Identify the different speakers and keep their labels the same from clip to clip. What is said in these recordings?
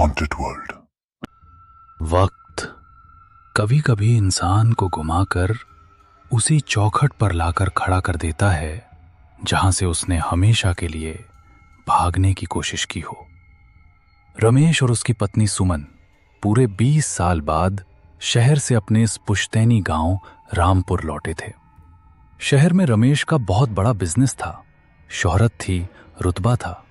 Speaker 1: Haunted world.
Speaker 2: वक्त कभी कभी इंसान को घुमाकर उसी चौखट पर लाकर खड़ा कर देता है जहां से उसने हमेशा के लिए भागने की कोशिश की हो। रमेश और उसकी पत्नी सुमन पूरे 20 साल बाद शहर से अपने इस पुश्तैनी गांव रामपुर लौटे थे। शहर में रमेश का बहुत बड़ा बिजनेस था, शोहरत थी, रुतबा था,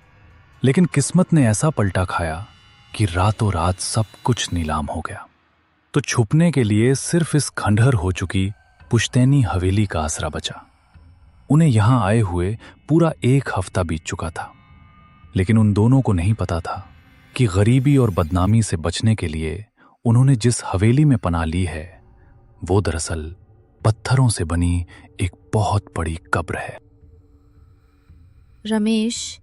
Speaker 2: लेकिन किस्मत ने ऐसा पलटा खाया कि रातों रात सब कुछ नीलाम हो गया। तो छुपने के लिए सिर्फ इस खंडहर हो चुकी पुश्तैनी हवेली का आसरा बचा। उन्हें यहां आए हुए पूरा 1 हफ्ता बीत चुका था, लेकिन उन दोनों को नहीं पता था कि गरीबी और बदनामी से बचने के लिए उन्होंने जिस हवेली में पनाह ली है वो दरअसल पत्थरों से बनी एक बहुत बड़ी कब्र है।
Speaker 3: रमेश,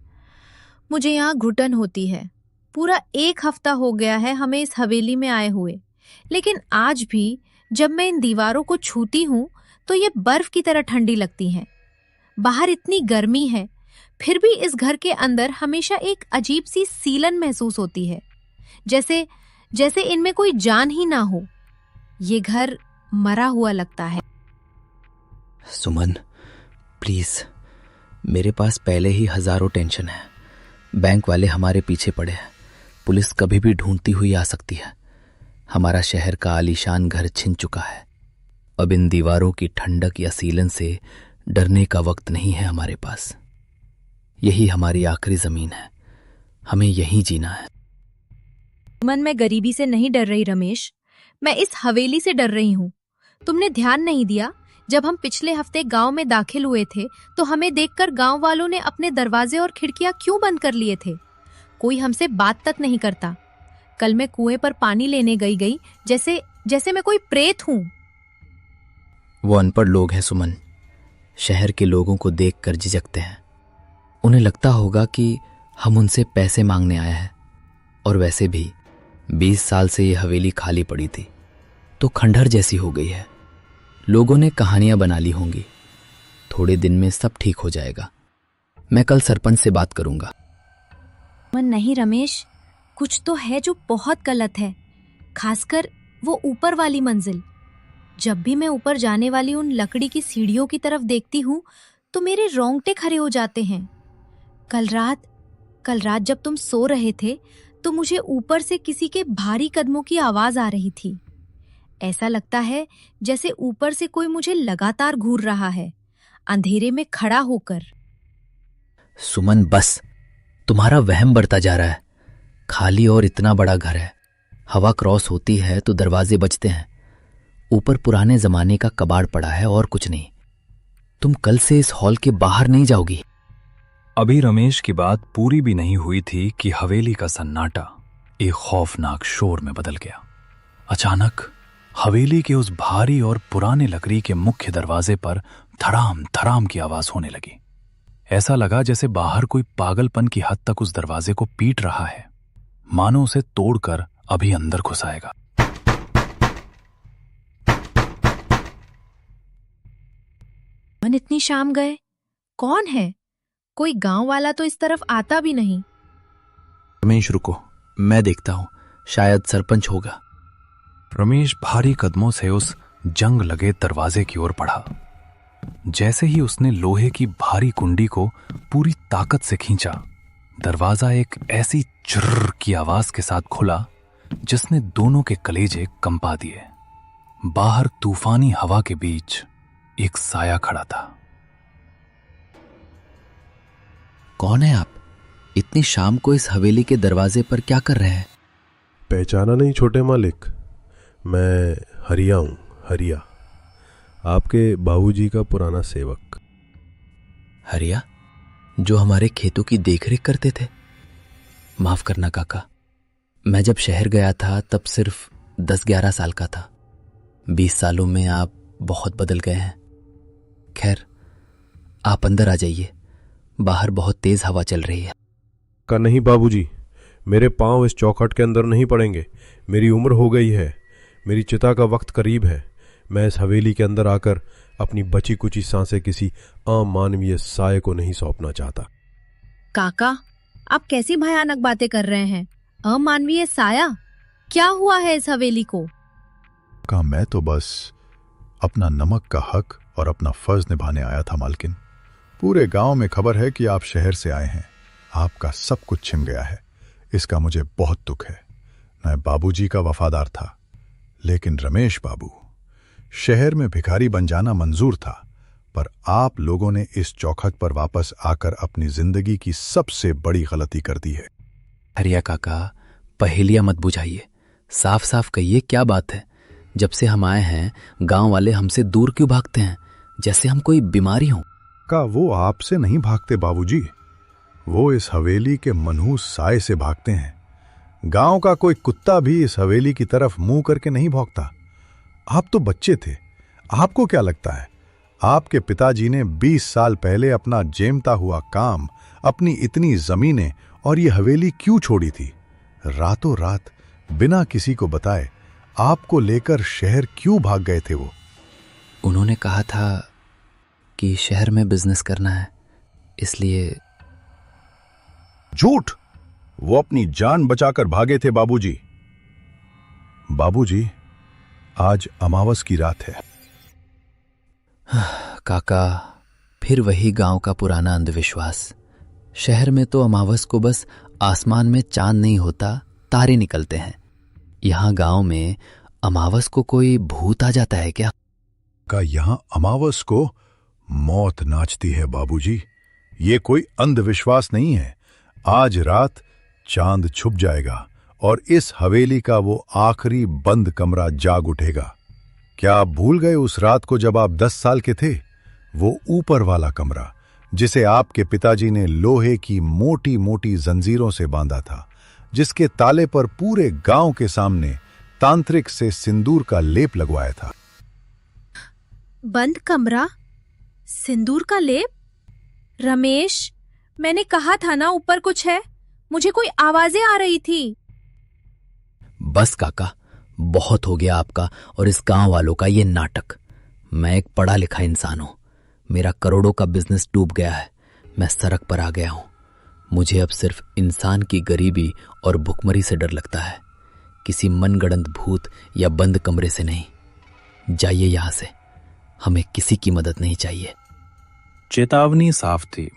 Speaker 3: मुझे यहाँ घुटन होती है। पूरा 1 हफ्ता हो गया है हमें इस हवेली में आए हुए, लेकिन आज भी जब मैं इन दीवारों को छूती हूँ तो ये बर्फ की तरह ठंडी लगती हैं। बाहर इतनी गर्मी है, फिर भी इस घर के अंदर हमेशा एक अजीब सी सीलन महसूस होती है, जैसे इनमें कोई जान ही ना हो। ये घर मरा हुआ लगता है।
Speaker 4: सुमन, प्लीज, मेरे पास पहले ही हजारों टेंशन है। बैंक वाले हमारे पीछे पड़े हैं, पुलिस कभी भी ढूंढती हुई आ सकती है। हमारा शहर का आलीशान घर छिन चुका है। अब इन दीवारों की ठंडक या सीलन से डरने का वक्त नहीं है हमारे पास। यही हमारी आखिरी जमीन है, हमें यहीं जीना है।
Speaker 3: मन, मैं गरीबी से नहीं डर रही रमेश, मैं इस हवेली से डर रही हूँ। तुमने ध्यान नहीं दिया, जब हम पिछले हफ्ते गांव में दाखिल हुए थे तो हमें देखकर गांव वालों ने अपने दरवाजे और खिड़कियां क्यों बंद कर लिए थे? कोई हमसे बात तक नहीं करता। कल मैं कुएं पर पानी लेने गई जैसे मैं कोई प्रेत हूं।
Speaker 4: वो अनपढ़ लोग हैं सुमन, शहर के लोगों को देखकर झिझकते हैं। उन्हें लगता होगा कि हम उनसे पैसे मांगने आए हैं। और वैसे भी 20 साल से ये हवेली खाली पड़ी थी तो खंडहर जैसी हो गई है। लोगों ने कहानियां बना ली होंगी। थोड़े दिन में सब ठीक हो जाएगा। मैं कल सरपंच से बात करूंगा।
Speaker 3: नहीं रमेश, कुछ तो है जो बहुत गलत है, खासकर वो ऊपर वाली मंजिल। जब भी मैं ऊपर जाने वाली उन लकड़ी की सीढ़ियों की तरफ देखती हूँ तो मेरे रोंगटे खड़े हो जाते हैं। कल रात जब तुम सो रहे थे तो मुझे ऊपर से किसी के भारी कदमों की आवाज आ रही थी। ऐसा लगता है जैसे ऊपर से कोई मुझे लगातार घूर रहा है, अंधेरे में खड़ा होकर।
Speaker 4: सुमन बस, तुम्हारा वहम बढ़ता जा रहा है। खाली और इतना बड़ा घर है, हवा क्रॉस होती है तो दरवाजे बजते हैं। ऊपर पुराने जमाने का कबाड़ पड़ा है और कुछ नहीं। तुम कल से इस हॉल के बाहर नहीं जाओगी।
Speaker 2: अभी रमेश की बात पूरी भी नहीं हुई थी कि हवेली का सन्नाटा एक खौफनाक शोर में बदल गया। अचानक हवेली के उस भारी और पुराने लकड़ी के मुख्य दरवाजे पर धड़ाम धड़ाम की आवाज होने लगी। ऐसा लगा जैसे बाहर कोई पागलपन की हद तक उस दरवाजे को पीट रहा है, मानो उसे तोड़कर अभी अंदर घुस आएगा।
Speaker 3: मन, इतनी शाम गए, कौन है? कोई गांव वाला तो इस तरफ आता भी नहीं।
Speaker 4: रमेश रुको, मैं देखता हूं, शायद सरपंच होगा।
Speaker 2: रमेश भारी कदमों से उस जंग लगे दरवाजे की ओर बढ़ा। जैसे ही उसने लोहे की भारी कुंडी को पूरी ताकत से खींचा, दरवाजा एक ऐसी चुर्र की आवाज के साथ खुला जिसने दोनों के कलेजे कंपा दिए। बाहर तूफानी हवा के बीच एक साया खड़ा था।
Speaker 4: कौन है आप? इतनी शाम को इस हवेली के दरवाजे पर क्या कर रहे हैं?
Speaker 1: पहचाना नहीं छोटे मालिक? मैं हरिया हूँ, हरिया, आपके बाबूजी का पुराना सेवक।
Speaker 4: हरिया, जो हमारे खेतों की देखरेख करते थे? माफ करना काका, मैं जब शहर गया था तब सिर्फ 10-11 साल का था। 20 सालों में आप बहुत बदल गए हैं। खैर, आप अंदर आ जाइए, बाहर बहुत तेज हवा चल रही है।
Speaker 1: का नहीं बाबूजी, मेरे पांव इस चौखट के अंदर नहीं पड़ेंगे। मेरी उम्र हो गई है, मेरी चिता का वक्त करीब है। मैं इस हवेली के अंदर आकर अपनी बची कुची सांसें किसी अमानवीय साये को नहीं सौंपना चाहता।
Speaker 3: काका, आप कैसी भयानक बातें कर रहे हैं? अमानवीय साया, क्या हुआ है इस हवेली को?
Speaker 5: का मैं तो बस अपना नमक का हक और अपना फर्ज निभाने आया था मालकिन। पूरे गांव में खबर है कि आप शहर से आए हैं। आपका सब कुछ छिन गया है। इसका मुझे बहुत दुख है। मैं बाबूजी का वफादार था, लेकिन रमेश बाबू, शहर में भिखारी बन जाना मंजूर था, पर आप लोगों ने इस चौखट पर वापस आकर अपनी जिंदगी की सबसे बड़ी गलती कर दी है।
Speaker 4: हरिया काका, पहेलियां मत बुझाइए, साफ साफ कहिए क्या बात है। जब से हम आए हैं गांव वाले हमसे दूर क्यों भागते हैं, जैसे हम कोई बीमारी हो।
Speaker 5: का वो आपसे नहीं भागते बाबूजी, वो इस हवेली के मनहूस साए से भागते हैं। गांव का कोई कुत्ता भी इस हवेली की तरफ मुंह करके नहीं भौंकता। आप तो बच्चे थे, आपको क्या लगता है आपके पिताजी ने 20 साल पहले अपना जेमता हुआ काम, अपनी इतनी जमीनें और ये हवेली क्यों छोड़ी थी? रातों रात बिना किसी को बताए आपको लेकर शहर क्यों भाग गए थे वो?
Speaker 4: उन्होंने कहा था कि शहर में बिजनेस करना है, इसलिए।
Speaker 5: झूठ! वो अपनी जान बचाकर भागे थे बाबूजी। बाबूजी, आज अमावस की रात है।
Speaker 4: काका, फिर वही गांव का पुराना अंधविश्वास। शहर में तो अमावस को बस आसमान में चांद नहीं होता, तारे निकलते हैं। यहां गांव में अमावस को कोई भूत आ जाता है क्या?
Speaker 5: का यहां अमावस को मौत नाचती है बाबूजी। ये कोई अंधविश्वास नहीं है। आज रात चांद छुप जाएगा और इस हवेली का वो आखिरी बंद कमरा जाग उठेगा। क्या आप भूल गए उस रात को जब आप 10 साल के थे? वो ऊपर वाला कमरा जिसे आपके पिताजी ने लोहे की मोटी मोटी जंजीरों से बांधा था, जिसके ताले पर पूरे गांव के सामने तांत्रिक से सिंदूर का लेप लगवाया था।
Speaker 3: बंद कमरा, सिंदूर का लेप? रमेश, मैंने कहा था ना ऊपर कुछ है। मुझे कोई आवाजें आ रही थी।
Speaker 4: बस काका, बहुत हो गया आपका और इस गांव वालों का ये नाटक। मैं एक पढ़ा लिखा इंसान हूं। मेरा करोड़ों का बिजनेस डूब गया है। मैं सड़क पर आ गया हूं। मुझे अब सिर्फ इंसान की गरीबी और भुखमरी से डर लगता है, किसी मनगढ़ंत भूत या बंद कमरे से नहीं। जाइए यहां से, हमें किसी की मदद नहीं चाहिए।
Speaker 2: चेतावनी साफ थी,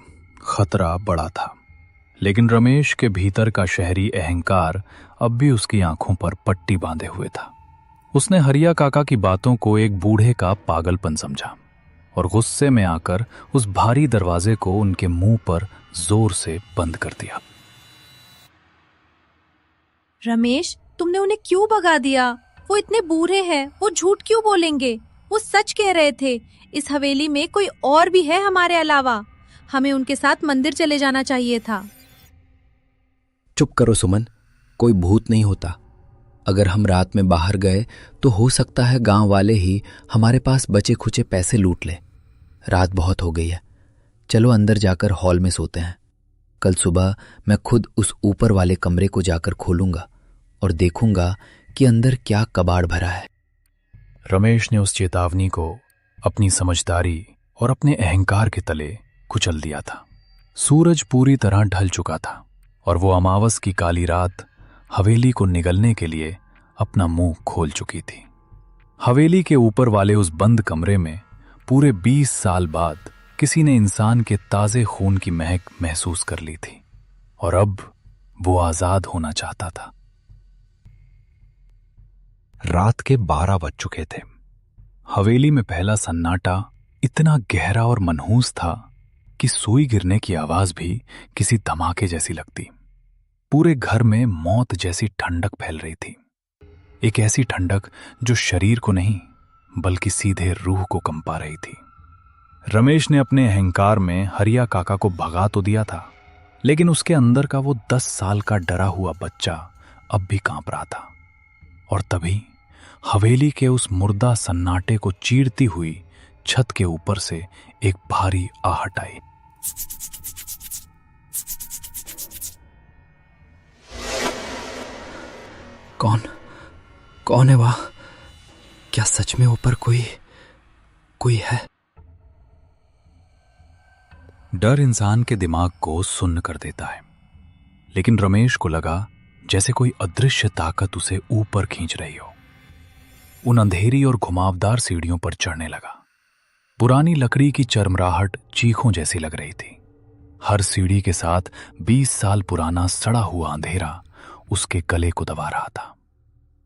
Speaker 2: खतरा बड़ा था, लेकिन रमेश के भीतर का शहरी अहंकार अब भी उसकी आंखों पर पट्टी बांधे हुए था। उसने हरिया काका की बातों को एक बूढ़े का पागलपन समझा और गुस्से में आकर उस भारी दरवाजे को उनके मुंह पर जोर से बंद कर दिया।
Speaker 3: रमेश, तुमने उन्हें क्यों भगा दिया? वो इतने बूढ़े हैं, वो झूठ क्यों बोलेंगे? वो सच कह रहे थे। इस हवेली में कोई और भी है हमारे अलावा। हमें उनके साथ मंदिर चले जाना चाहिए था।
Speaker 4: चुप करो सुमन, कोई भूत नहीं होता। अगर हम रात में बाहर गए तो हो सकता है गांव वाले ही हमारे पास बचे खुचे पैसे लूट ले। रात बहुत हो गई है, चलो अंदर जाकर हॉल में सोते हैं। कल सुबह मैं खुद उस ऊपर वाले कमरे को जाकर खोलूंगा और देखूंगा कि अंदर क्या कबाड़ भरा है।
Speaker 2: रमेश ने उस चेतावनी को अपनी समझदारी और अपने अहंकार के तले कुचल दिया था। सूरज पूरी तरह ढल चुका था और वो अमावस की काली रात हवेली को निगलने के लिए अपना मुंह खोल चुकी थी। हवेली के ऊपर वाले उस बंद कमरे में पूरे 20 साल बाद किसी ने इंसान के ताजे खून की महक महसूस कर ली थी और अब वो आजाद होना चाहता था। रात के 12 बज चुके थे। हवेली में पहला सन्नाटा इतना गहरा और मनहूस था कि सुई गिरने की आवाज भी किसी धमाके जैसी लगती। पूरे घर में मौत जैसी ठंडक फैल रही थी, एक ऐसी ठंडक जो शरीर को नहीं बल्कि सीधे रूह को कंपा रही थी। रमेश ने अपने अहंकार में हरिया काका को भगा तो दिया था, लेकिन उसके अंदर का वो 10 साल का डरा हुआ बच्चा अब भी कांप रहा था। और तभी हवेली के उस मुर्दा सन्नाटे को चीरती हुई छत के ऊपर से एक भारी आहट आई।
Speaker 4: कौन है वहां? क्या सच में ऊपर कोई है?
Speaker 2: डर इंसान के दिमाग को सुन्न कर देता है, लेकिन रमेश को लगा जैसे कोई अदृश्य ताकत उसे ऊपर खींच रही हो। उन अंधेरी और घुमावदार सीढ़ियों पर चढ़ने लगा। पुरानी लकड़ी की चरमराहट चीखों जैसी लग रही थी। हर सीढ़ी के साथ 20 साल पुराना सड़ा हुआ अंधेरा उसके गले को दबा रहा था।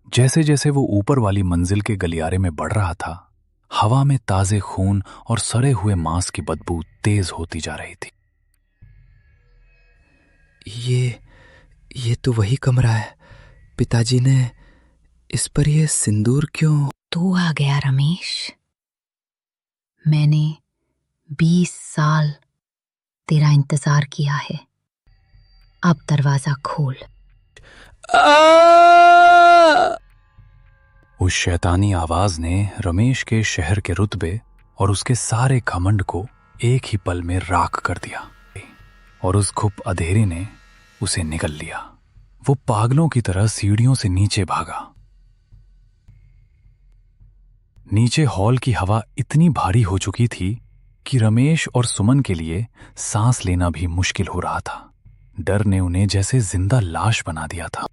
Speaker 2: जैसे जैसे वो ऊपर वाली मंजिल के गलियारे में बढ़ रहा था, हवा में ताजे खून और सड़े हुए मांस की बदबू तेज होती जा रही थी।
Speaker 4: ये तो वही कमरा है। पिताजी ने इस पर यह सिंदूर क्यों?
Speaker 3: तू आ गया रमेश। मैंने 20 साल तेरा इंतजार किया है। अब दरवाजा खोल।
Speaker 2: उस शैतानी आवाज ने रमेश के शहर के रुतबे और उसके सारे घमंड को एक ही पल में राख कर दिया और उस घुप अंधेरे ने उसे निगल लिया। वो पागलों की तरह सीढ़ियों से नीचे भागा। नीचे हॉल की हवा इतनी भारी हो चुकी थी कि रमेश और सुमन के लिए सांस लेना भी मुश्किल हो रहा था। डर ने उन्हें जैसे जिंदा लाश बना दिया था।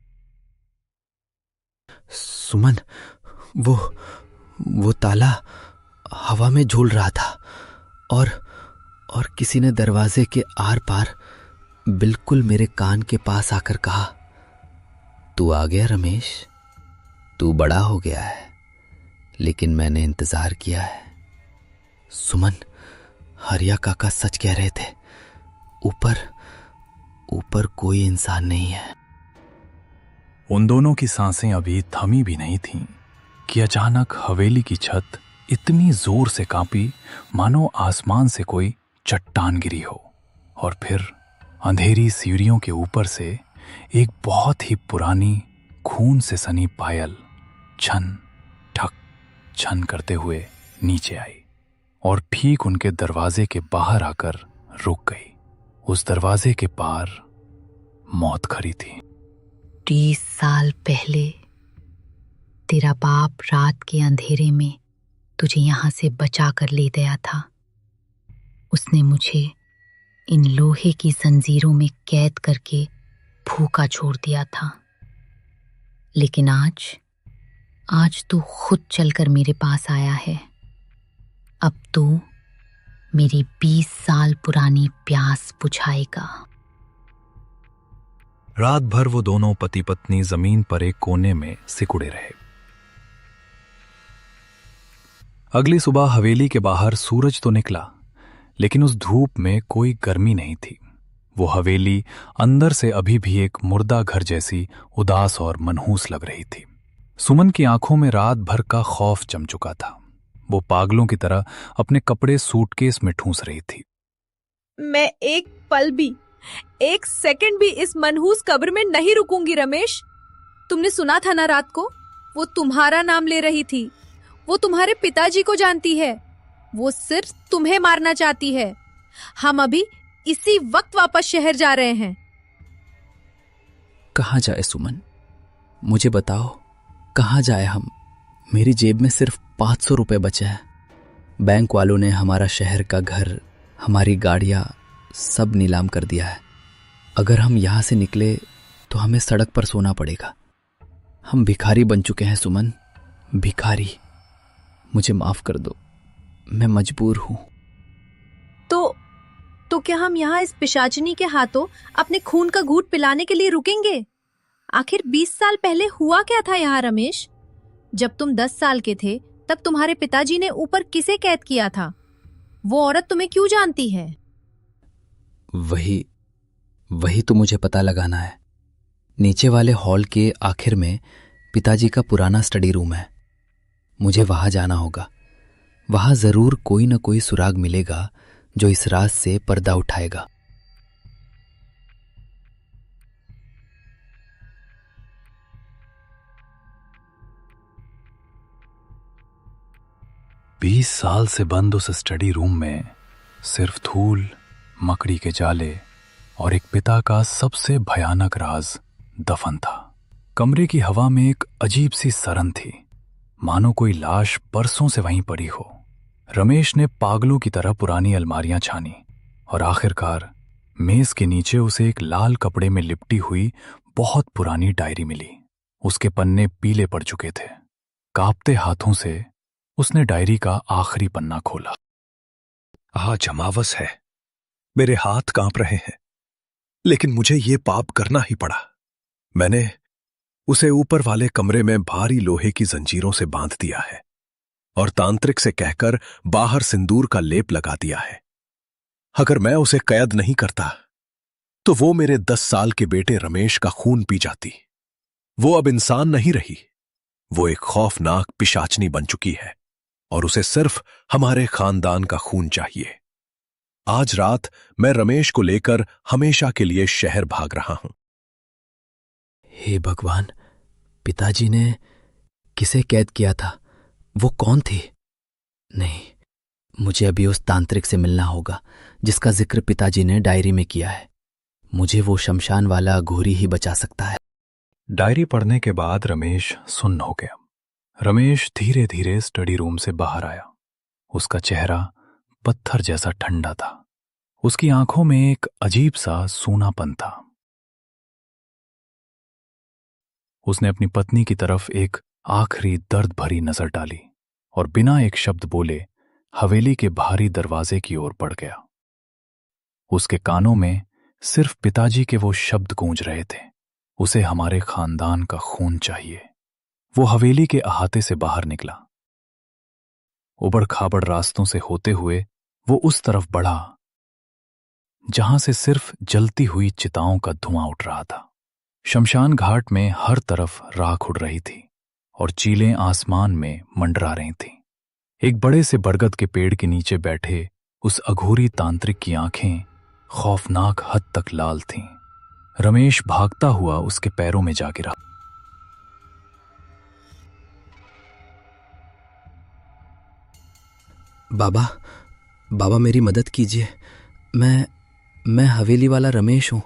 Speaker 4: सुमन, वो ताला हवा में झूल रहा था और किसी ने दरवाजे के आर पार बिल्कुल मेरे कान के पास आकर कहा, तू आ गया रमेश, तू बड़ा हो गया है, लेकिन मैंने इंतजार किया है। सुमन, हरिया काका सच कह रहे थे। ऊपर कोई इंसान नहीं है।
Speaker 2: उन दोनों की सांसें अभी थमी भी नहीं थीं कि अचानक हवेली की छत इतनी जोर से कांपी मानो आसमान से कोई चट्टान गिरी हो। और फिर अंधेरी सीढ़ियों के ऊपर से एक बहुत ही पुरानी खून से सनी पायल छन ठक छन करते हुए नीचे आई और ठीक उनके दरवाजे के बाहर आकर रुक गई। उस दरवाजे के पार मौत खड़ी थी।
Speaker 3: 30 साल पहले तेरा बाप रात के अंधेरे में तुझे यहां से बचा कर ले गया था। उसने मुझे इन लोहे की जंजीरों में कैद करके भूखा छोड़ दिया था। लेकिन आज तू खुद चलकर मेरे पास आया है। अब तू मेरी 20 साल पुरानी प्यास बुझाएगा।
Speaker 2: रात भर वो दोनों पति पत्नी जमीन पर एक कोने में सिकुड़े रहे। अगली सुबह हवेली के बाहर सूरज तो निकला, लेकिन उस धूप में कोई गर्मी नहीं थी। वो हवेली अंदर से अभी भी एक मुर्दा घर जैसी उदास और मनहूस लग रही थी। सुमन की आंखों में रात भर का खौफ जम चुका था। वो पागलों की तरह अपने कपड़े सूटकेस में ठूंस रही थी।
Speaker 6: मैं एक पल भी, एक सेकंड भी इस मनहूस कब्र में नहीं रुकूंगी रमेश। तुमने सुना था ना रात को, वो तुम्हारा नाम ले रही थी। वो तुम्हारे पिताजी को जानती है। वो सिर्फ तुम्हें मारना चाहती है। हम अभी इसी वक्त वापस शहर जा रहे हैं।
Speaker 4: कहाँ जाए सुमन, मुझे बताओ, कहाँ जाए हम? मेरी जेब में सिर्फ 500 रुपए बचे हैं। बैंक वालों ने हमारा शहर का घर, हमारी गाड़ियां सब नीलाम कर दिया है। अगर हम यहां से निकले तो हमें सड़क पर सोना पड़ेगा। हम भिखारी बन चुके हैं सुमन, भिखारी। मुझे माफ कर दो, मैं मजबूर हूं।
Speaker 6: तो क्या हम यहाँ इस पिशाचिनी के हाथों अपने खून का घूंट पिलाने के लिए रुकेंगे? आखिर 20 साल पहले हुआ क्या था यहाँ रमेश? जब तुम 10 साल के थे तब तुम्हारे पिताजी ने ऊपर किसे कैद किया था? वो औरत तुम्हें क्यों जानती है?
Speaker 4: वही तो मुझे पता लगाना है। नीचे वाले हॉल के आखिर में पिताजी का पुराना स्टडी रूम है। मुझे वहां जाना होगा। वहां जरूर कोई न कोई सुराग मिलेगा जो इस राज से पर्दा उठाएगा।
Speaker 2: बीस साल से बंद उस स्टडी रूम में सिर्फ धूल, मकड़ी के जाले और एक पिता का सबसे भयानक राज दफन था। कमरे की हवा में एक अजीब सी सरन थी, मानो कोई लाश बरसों से वहीं पड़ी हो। रमेश ने पागलों की तरह पुरानी अलमारियां छानी और आखिरकार मेज के नीचे उसे एक लाल कपड़े में लिपटी हुई बहुत पुरानी डायरी मिली। उसके पन्ने पीले पड़ चुके थे। कांपते हाथों से उसने डायरी का आखिरी पन्ना खोला।
Speaker 7: आज अमावस है, मेरे हाथ कांप रहे हैं, लेकिन मुझे ये पाप करना ही पड़ा। मैंने उसे ऊपर वाले कमरे में भारी लोहे की जंजीरों से बांध दिया है और तांत्रिक से कहकर बाहर सिंदूर का लेप लगा दिया है। अगर मैं उसे कैद नहीं करता तो वो मेरे 10 साल के बेटे रमेश का खून पी जाती। वो अब इंसान नहीं रही, वो एक खौफनाक पिशाचनी बन चुकी है और उसे सिर्फ हमारे खानदान का खून चाहिए। आज रात मैं रमेश को लेकर हमेशा के लिए शहर भाग रहा हूं।
Speaker 4: हे भगवान, पिताजी ने किसे कैद किया था? वो कौन थी? नहीं, मुझे अभी उस तांत्रिक से मिलना होगा जिसका जिक्र पिताजी ने डायरी में किया है। मुझे वो शमशान वाला अघोरी ही बचा सकता है।
Speaker 2: डायरी पढ़ने के बाद रमेश सुन्न हो गया। रमेश धीरे धीरे स्टडी रूम से बाहर आया। उसका चेहरा पत्थर जैसा ठंडा था। उसकी आंखों में एक अजीब सा सूनापन था। उसने अपनी पत्नी की तरफ एक आखिरी दर्द भरी नजर डाली और बिना एक शब्द बोले हवेली के भारी दरवाजे की ओर बढ़ गया। उसके कानों में सिर्फ पिताजी के वो शब्द गूंज रहे थे, उसे हमारे खानदान का खून चाहिए। वो हवेली के अहाते से बाहर निकला। उबड़ खाबड़ रास्तों से होते हुए वो उस तरफ बढ़ा जहां से सिर्फ जलती हुई चिताओं का धुआं उठ रहा था। शमशान घाट में हर तरफ राख उड़ रही थी और चीलें आसमान में मंडरा रही थीं। एक बड़े से बरगद के पेड़ के नीचे बैठे उस अघोरी तांत्रिक की आंखें खौफनाक हद तक लाल थीं। रमेश भागता हुआ उसके पैरों में जा गिरा।
Speaker 4: बाबा, बाबा मेरी मदद कीजिए। मैं हवेली वाला रमेश हूं।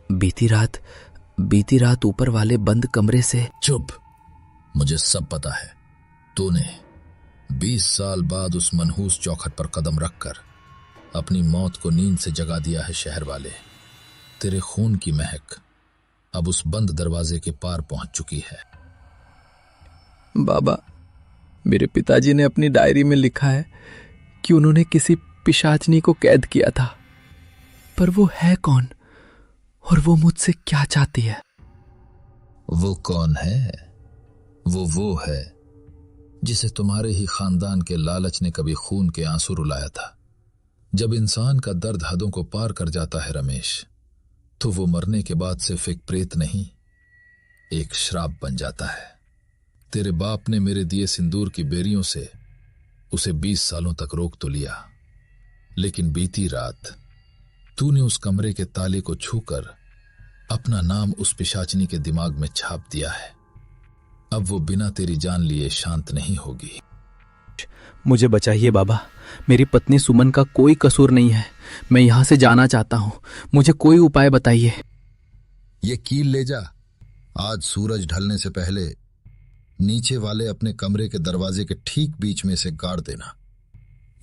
Speaker 4: बीती रात ऊपर वाले बंद कमरे से।
Speaker 8: चुप, मुझे सब पता है। तूने 20 साल बाद उस मनहूस चौखट पर कदम रखकर अपनी मौत को नींद से जगा दिया है। शहर वाले, तेरे खून की महक अब उस बंद दरवाजे के पार पहुंच चुकी है।
Speaker 4: बाबा, मेरे पिताजी ने अपनी डायरी में लिखा है कि उन्होंने किसी पिशाचनी को कैद किया था, पर वो है कौन और वो मुझसे क्या चाहती है?
Speaker 8: वो कौन है? वो है जिसे तुम्हारे ही खानदान के लालच ने कभी खून के आंसू रुलाया था। जब इंसान का दर्द हदों को पार कर जाता है रमेश, तो वो मरने के बाद सिर्फ एक प्रेत नहीं, एक श्राप बन जाता है। तेरे बाप ने मेरे दिए सिंदूर की बेरियों से उसे 20 सालों तक रोक तो लिया, लेकिन बीती रात तूने उस कमरे के ताले को छूकर अपना नाम उस पिशाचनी के दिमाग में छाप दिया है। अब वो बिना तेरी जान लिए शांत नहीं होगी।
Speaker 4: मुझे बचाइए बाबा, मेरी पत्नी सुमन का कोई कसूर नहीं है। मैं यहां से जाना चाहता हूं, मुझे कोई उपाय बताइए।
Speaker 8: ये कील ले जा। आज सूरज ढलने से पहले नीचे वाले अपने कमरे के दरवाजे के ठीक बीच में से गाड़ देना।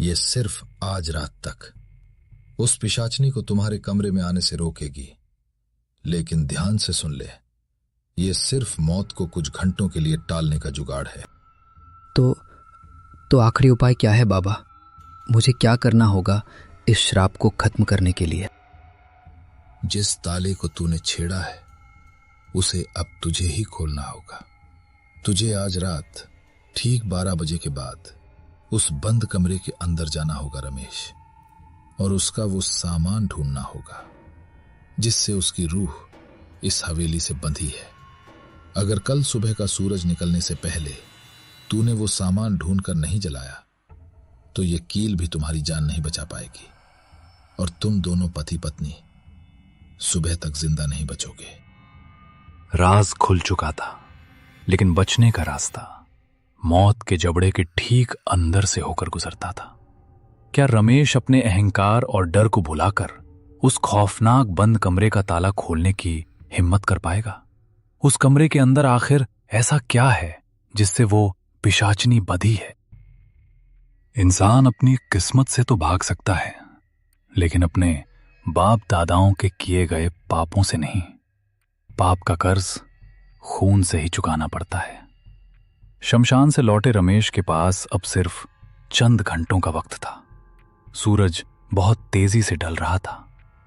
Speaker 8: ये सिर्फ आज रात तक उस पिशाचनी को तुम्हारे कमरे में आने से रोकेगी। लेकिन ध्यान से सुन ले, ये सिर्फ मौत को कुछ घंटों के लिए टालने का जुगाड़ है।
Speaker 4: तो आखिरी उपाय क्या है बाबा? मुझे क्या करना होगा इस श्राप को खत्म करने के लिए?
Speaker 8: जिस ताले को तूने छेड़ा है उसे अब तुझे ही खोलना होगा। तुझे आज रात ठीक 12 बजे के बाद उस बंद कमरे के अंदर जाना होगा रमेश, और उसका वो सामान ढूंढना होगा जिससे उसकी रूह इस हवेली से बंधी है। अगर कल सुबह का सूरज निकलने से पहले तूने वो सामान ढूंढकर नहीं जलाया तो ये कील भी तुम्हारी जान नहीं बचा पाएगी और तुम दोनों पति पत्नी सुबह तक जिंदा नहीं बचोगे।
Speaker 2: राज खुल चुका था, लेकिन बचने का रास्ता मौत के जबड़े के ठीक अंदर से होकर गुजरता था। क्या रमेश अपने अहंकार और डर को भुलाकर उस खौफनाक बंद कमरे का ताला खोलने की हिम्मत कर पाएगा? उस कमरे के अंदर आखिर ऐसा क्या है जिससे वो पिशाचनी बंधी है? इंसान अपनी किस्मत से तो भाग सकता है, लेकिन अपने बाप दादाओं के किए गए पापों से नहीं। पाप का कर्ज खून से ही चुकाना पड़ता है। शमशान से लौटे रमेश के पास अब सिर्फ चंद घंटों का वक्त था। सूरज बहुत तेजी से ढल रहा था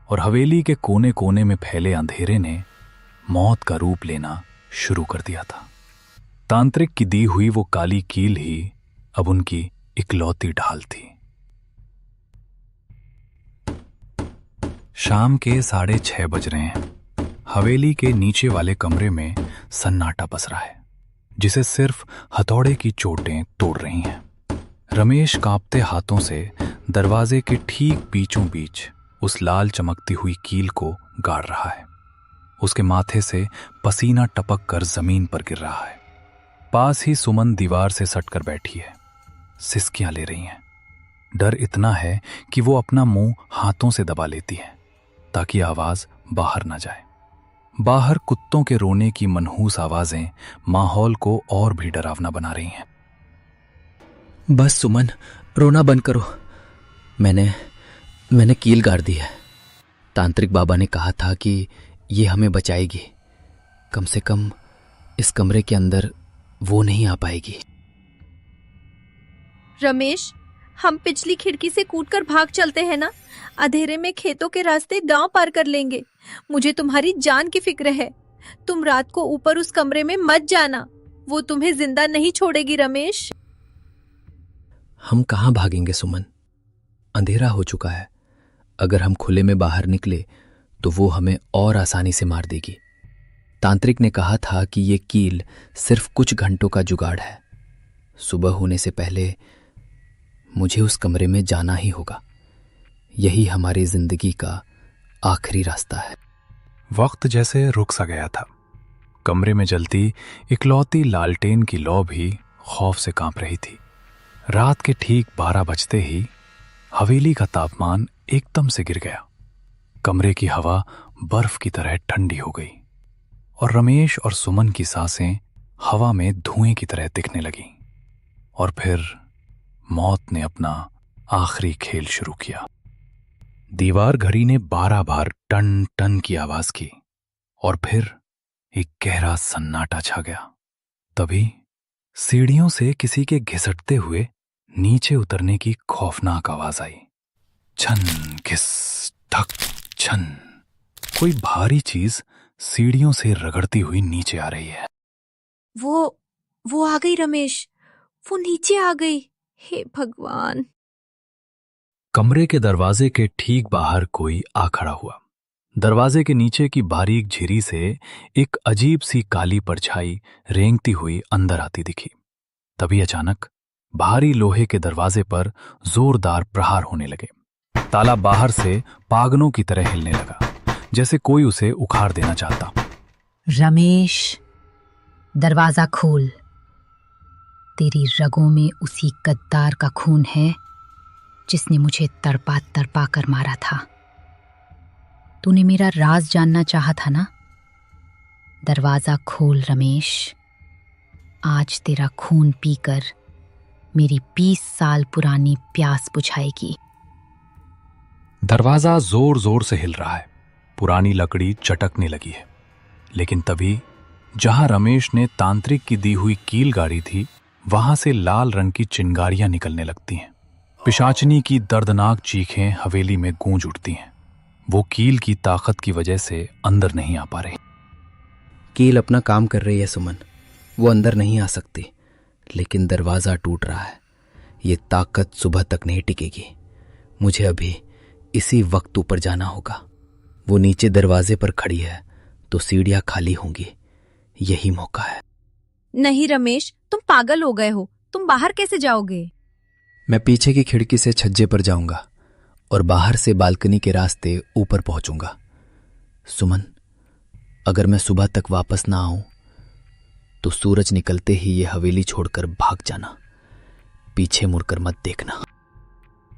Speaker 2: और हवेली के कोने कोने में फैले अंधेरे ने मौत का रूप लेना शुरू कर दिया था। तांत्रिक की दी हुई वो काली कील ही अब उनकी इकलौती ढाल थी। शाम के 6:30 बज रहे हैं। हवेली के नीचे वाले कमरे में सन्नाटा पसरा है, जिसे सिर्फ हथौड़े की चोटें तोड़ रही हैं। रमेश कांपते हाथों से दरवाजे के ठीक बीचों बीच उस लाल चमकती हुई कील को गाड़ रहा है। उसके माथे से पसीना टपक कर जमीन पर गिर रहा है। पास ही सुमन दीवार से सटकर बैठी है, सिसकियां ले रही हैं। डर इतना है कि वो अपना मुंह हाथों से दबा लेती है ताकि आवाज बाहर ना जाए। बाहर कुत्तों के रोने की मनहूस आवाजें माहौल को और भी डरावना बना रही हैं।
Speaker 4: बस सुमन, रोना बंद करो। मैंने कील गाड़ दी है। तांत्रिक बाबा ने कहा था कि ये हमें बचाएगी। कम से कम इस कमरे के अंदर वो नहीं आ पाएगी।
Speaker 6: रमेश, हम पिछली खिड़की से कूदकर भाग चलते हैं ना। अंधेरे में खेतों के रास्ते गांव पार कर लेंगे। मुझे तुम्हारी जान की फिक्र है। तुम रात को ऊपर उस कमरे में मत जाना, वो तुम्हें जिंदा नहीं छोड़ेगी। रमेश,
Speaker 4: हम कहाँ भागेंगे सुमन? अंधेरा हो चुका है। अगर हम खुले में बाहर निकले तो वो हमें और आसानी से मार देगी। तांत्रिक ने कहा था कि ये कील सिर्फ कुछ घंटों का जुगाड़ है। सुबह होने से पहले मुझे उस कमरे में जाना ही होगा। यही हमारी जिंदगी का आखिरी रास्ता है।
Speaker 2: वक्त जैसे रुक सा गया था। कमरे में जलती इकलौती लालटेन की लौ भी खौफ से कांप रही थी। रात के ठीक 12 बजते ही हवेली का तापमान एकदम से गिर गया। कमरे की हवा बर्फ की तरह ठंडी हो गई और रमेश और सुमन की सांसें हवा में धुएं की तरह दिखने लगीं। और फिर मौत ने अपना आखिरी खेल शुरू किया। दीवार घड़ी ने 12 बार टन टन की आवाज की और फिर एक गहरा सन्नाटा छा गया। तभी सीढ़ियों से किसी के घिसटते हुए नीचे उतरने की खौफनाक आवाज आई। छन घिस ठक छन। कोई भारी चीज सीढ़ियों से रगड़ती हुई नीचे आ रही है।
Speaker 6: वो आ गई रमेश, वो नीचे आ गई। हे भगवान।
Speaker 2: कमरे के दरवाजे के ठीक बाहर कोई आ खड़ा हुआ। दरवाजे के नीचे की बारीक झिरी से एक अजीब सी काली परछाई रेंगती हुई अंदर आती दिखी। तभी अचानक भारी लोहे के दरवाजे पर जोरदार प्रहार होने लगे। ताला बाहर से पागनों की तरह हिलने लगा, जैसे कोई उसे उखाड़ देना चाहता।
Speaker 9: रमेश, दरवाजा खोल। तेरी रगों में उसी गद्दार का खून है जिसने मुझे तड़पा तड़पा कर मारा था। तूने मेरा राज जानना चाहा था ना? दरवाजा खोल रमेश। आज तेरा खून पीकर मेरी 20 साल पुरानी प्यास बुझाएगी।
Speaker 2: दरवाजा जोर जोर से हिल रहा है। पुरानी लकड़ी चटकने लगी है। लेकिन तभी जहां रमेश ने तांत्रिक की दी हुई कील गाड़ी थी, वहां से लाल रंग की चिंगारियां निकलने लगती हैं। पिशाचनी की दर्दनाक चीखें हवेली में गूंज उठती हैं। वो कील की ताकत की वजह से अंदर नहीं आ पा रही।
Speaker 4: कील अपना काम कर रही है सुमन, वो अंदर नहीं आ सकती। लेकिन दरवाजा टूट रहा है। ये ताकत सुबह तक नहीं टिकेगी। मुझे अभी इसी वक्त ऊपर जाना होगा। वो नीचे दरवाजे पर खड़ी है तो सीढ़ियां खाली होंगी। यही मौका है।
Speaker 6: नहीं रमेश, तुम पागल हो गए हो। तुम बाहर कैसे जाओगे?
Speaker 4: मैं पीछे की खिड़की से छज्जे पर जाऊंगा और बाहर से बालकनी के रास्ते ऊपर पहुंचूंगा। सुमन, अगर मैं सुबह तक वापस ना आऊं तो सूरज निकलते ही ये हवेली छोड़कर भाग जाना। पीछे मुड़कर मत देखना।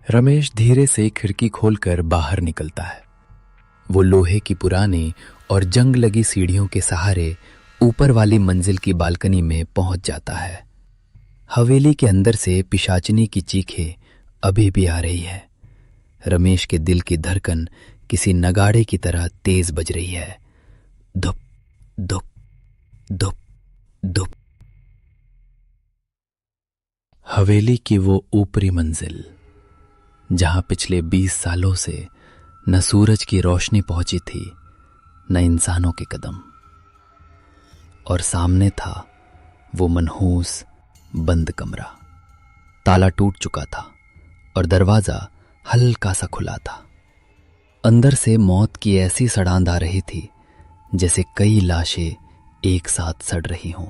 Speaker 4: रमेश धीरे से खिड़की खोलकर बाहर निकलता है। वो लोहे की पुरानी और जंग लगी सीढ़ियों के सहारे ऊपर वाली मंजिल की बालकनी में पहुंच जाता है। हवेली के अंदर से पिशाचनी की चीखें अभी भी आ रही है। रमेश के दिल की धड़कन किसी नगाड़े की तरह तेज बज रही है। धुप दुप दुप दुप। हवेली की वो ऊपरी मंजिल जहां पिछले 20 सालों से न सूरज की रोशनी पहुंची थी न इंसानों के कदम, और सामने था वो मनहूस बंद कमरा। ताला टूट चुका था और दरवाजा हल्का सा खुला था। अंदर से मौत की ऐसी सड़ांध आ रही थी जैसे कई लाशें एक साथ सड़ रही हों।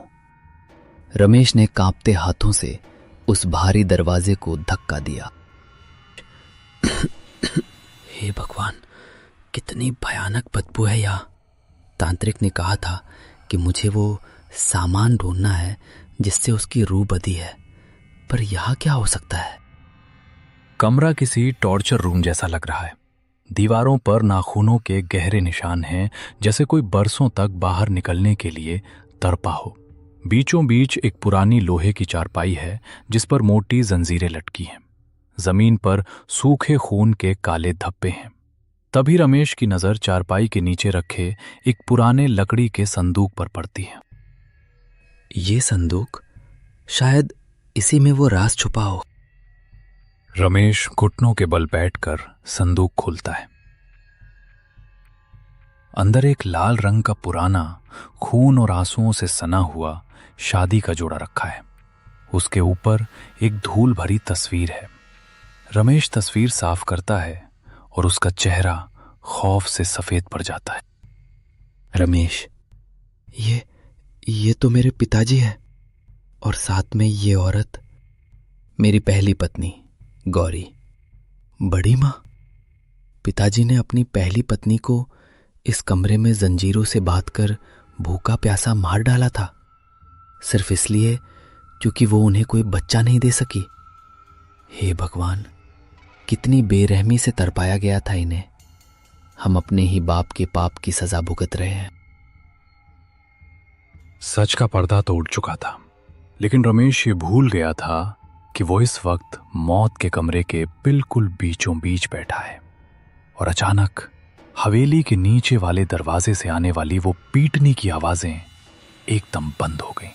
Speaker 4: रमेश ने कांपते हाथों से उस भारी दरवाजे को धक्का दिया। हे भगवान, कितनी भयानक बदबू है यहाँ। तांत्रिक ने कहा था कि मुझे वो सामान ढूंढना है जिससे उसकी रूह बधी है, पर यहाँ क्या हो सकता है?
Speaker 2: कमरा किसी टॉर्चर रूम जैसा लग रहा है। दीवारों पर नाखूनों के गहरे निशान हैं, जैसे कोई बरसों तक बाहर निकलने के लिए तड़पा हो। बीचों बीच एक पुरानी लोहे की चारपाई है जिस पर मोटी जंजीरें लटकी हैं। जमीन पर सूखे खून के काले धब्बे हैं। तभी रमेश की नजर चारपाई के नीचे रखे एक पुराने लकड़ी के संदूक पर पड़ती है।
Speaker 4: ये संदूक, शायद इसी में वो राज छुपा हो।
Speaker 2: रमेश घुटनों के बल बैठकर संदूक खोलता है। अंदर एक लाल रंग का पुराना, खून और आंसुओं से सना हुआ शादी का जोड़ा रखा है। उसके ऊपर एक धूल भरी तस्वीर है। रमेश तस्वीर साफ करता है और उसका चेहरा खौफ से सफेद पड़ जाता है।
Speaker 4: रमेश, ये तो मेरे पिताजी है, और साथ में ये औरत मेरी पहली पत्नी गौरी। बड़ी माँ, पिताजी ने अपनी पहली पत्नी को इस कमरे में जंजीरों से बांधकर भूखा प्यासा मार डाला था, सिर्फ इसलिए क्योंकि वो उन्हें कोई बच्चा नहीं दे सकी। हे भगवान, कितनी बेरहमी से तरपाया गया था इन्हें। हम अपने ही बाप के पाप की सजा भुगत रहे हैं।
Speaker 2: सच का पर्दा तो उड़ चुका था, लेकिन रमेश ये भूल गया था कि वो इस वक्त मौत के कमरे के बिल्कुल बीचों बीच बैठा है। और अचानक हवेली के नीचे वाले दरवाजे से आने वाली वो पीटने की आवाजें एकदम बंद हो गईं।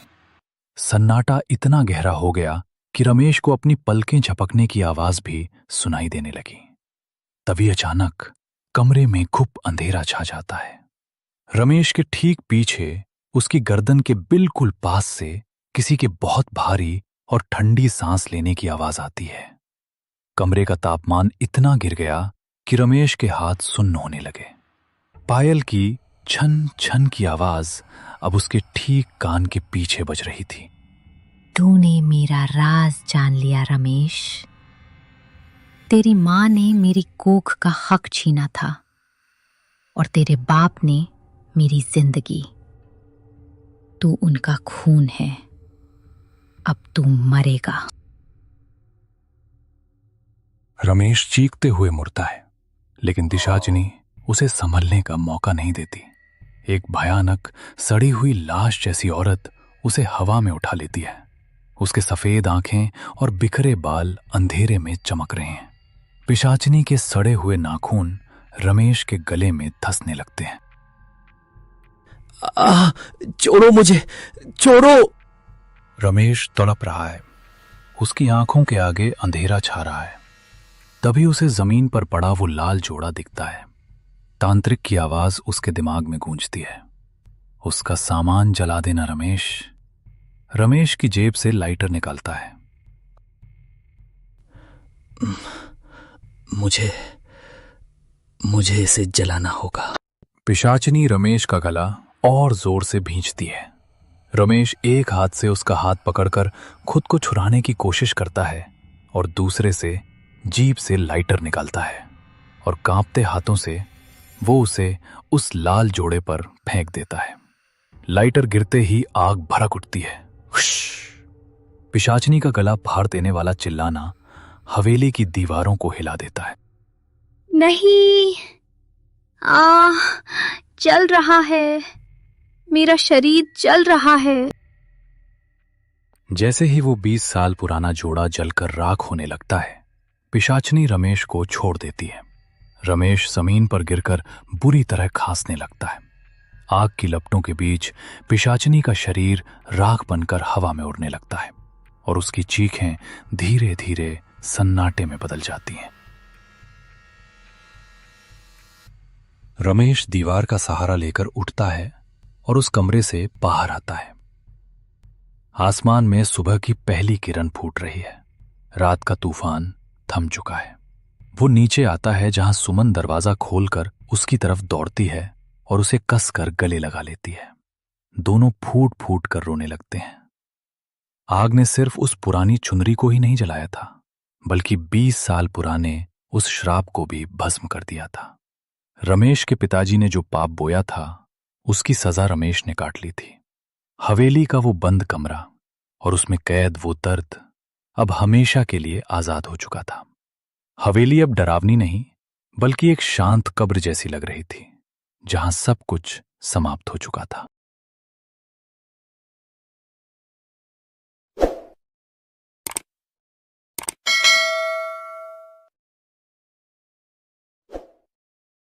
Speaker 2: सन्नाटा इतना गहरा हो गया कि रमेश को अपनी पलकें झपकने की आवाज भी सुनाई देने लगी। तभी अचानक कमरे में घुप अंधेरा छा जाता है। रमेश के ठीक पीछे उसकी गर्दन के बिल्कुल पास से किसी के बहुत भारी और ठंडी सांस लेने की आवाज आती है। कमरे का तापमान इतना गिर गया कि रमेश के हाथ सुन्न होने लगे। पायल की छन छन की आवाज अब उसके ठीक कान के पीछे बज रही थी।
Speaker 9: तूने मेरा राज जान लिया रमेश। तेरी माँ ने मेरी कोख का हक छीना था और तेरे बाप ने मेरी जिंदगी। तू उनका खून है, अब तू मरेगा।
Speaker 2: रमेश चीखते हुए मुड़ता है, लेकिन दिशाजनी उसे संभलने का मौका नहीं देती। एक भयानक सड़ी हुई लाश जैसी औरत उसे हवा में उठा लेती है। उसके सफेद आंखें और बिखरे बाल अंधेरे में चमक रहे हैं। पिशाचनी के सड़े हुए नाखून रमेश के गले में धंसने लगते हैं।
Speaker 4: छोड़ो मुझे, छोड़ो।
Speaker 2: रमेश तड़प रहा है। उसकी आंखों के आगे अंधेरा छा रहा है। तभी उसे जमीन पर पड़ा वो लाल जोड़ा दिखता है। तांत्रिक की आवाज उसके दिमाग में गूंजती है, उसका सामान जला देना रमेश। रमेश की जेब से लाइटर निकालता है।
Speaker 4: मुझे इसे जलाना होगा।
Speaker 2: पिशाचनी रमेश का गला और जोर से भींचती है। रमेश एक हाथ से उसका हाथ पकड़कर खुद को छुड़ाने की कोशिश करता है और दूसरे से जीभ से लाइटर निकालता है और कांपते हाथों से वो उसे उस लाल जोड़े पर फेंक देता है। लाइटर गिरते ही आग भड़क उठती है। पिशाचनी का गला फाड़ देने वाला चिल्लाना हवेली की दीवारों को हिला देता है।
Speaker 6: नहीं, जल रहा है, मेरा शरीर जल रहा है।
Speaker 2: जैसे ही वो 20 साल पुराना जोड़ा जलकर राख होने लगता है, पिशाचनी रमेश को छोड़ देती है। रमेश जमीन पर गिरकर बुरी तरह खांसने लगता है। आग की लपटों के बीच पिशाचिनी का शरीर राख बनकर हवा में उड़ने लगता है और उसकी चीखें धीरे धीरे सन्नाटे में बदल जाती हैं। रमेश दीवार का सहारा लेकर उठता है और उस कमरे से बाहर आता है। आसमान में सुबह की पहली किरण फूट रही है। रात का तूफान थम चुका है। वो नीचे आता है जहां सुमन दरवाजा खोलकर उसकी तरफ दौड़ती है और उसे कसकर गले लगा लेती है। दोनों फूट फूट कर रोने लगते हैं। आग ने सिर्फ उस पुरानी चुनरी को ही नहीं जलाया था, बल्कि 20 साल पुराने उस श्राप को भी भस्म कर दिया था। रमेश के पिताजी ने जो पाप बोया था, उसकी सजा रमेश ने काट ली थी। हवेली का वो बंद कमरा और उसमें कैद वो दर्द अब हमेशा के लिए आजाद हो चुका था। हवेली अब डरावनी नहीं, बल्कि एक शांत कब्र जैसी लग रही थी, जहां सब कुछ समाप्त हो चुका था।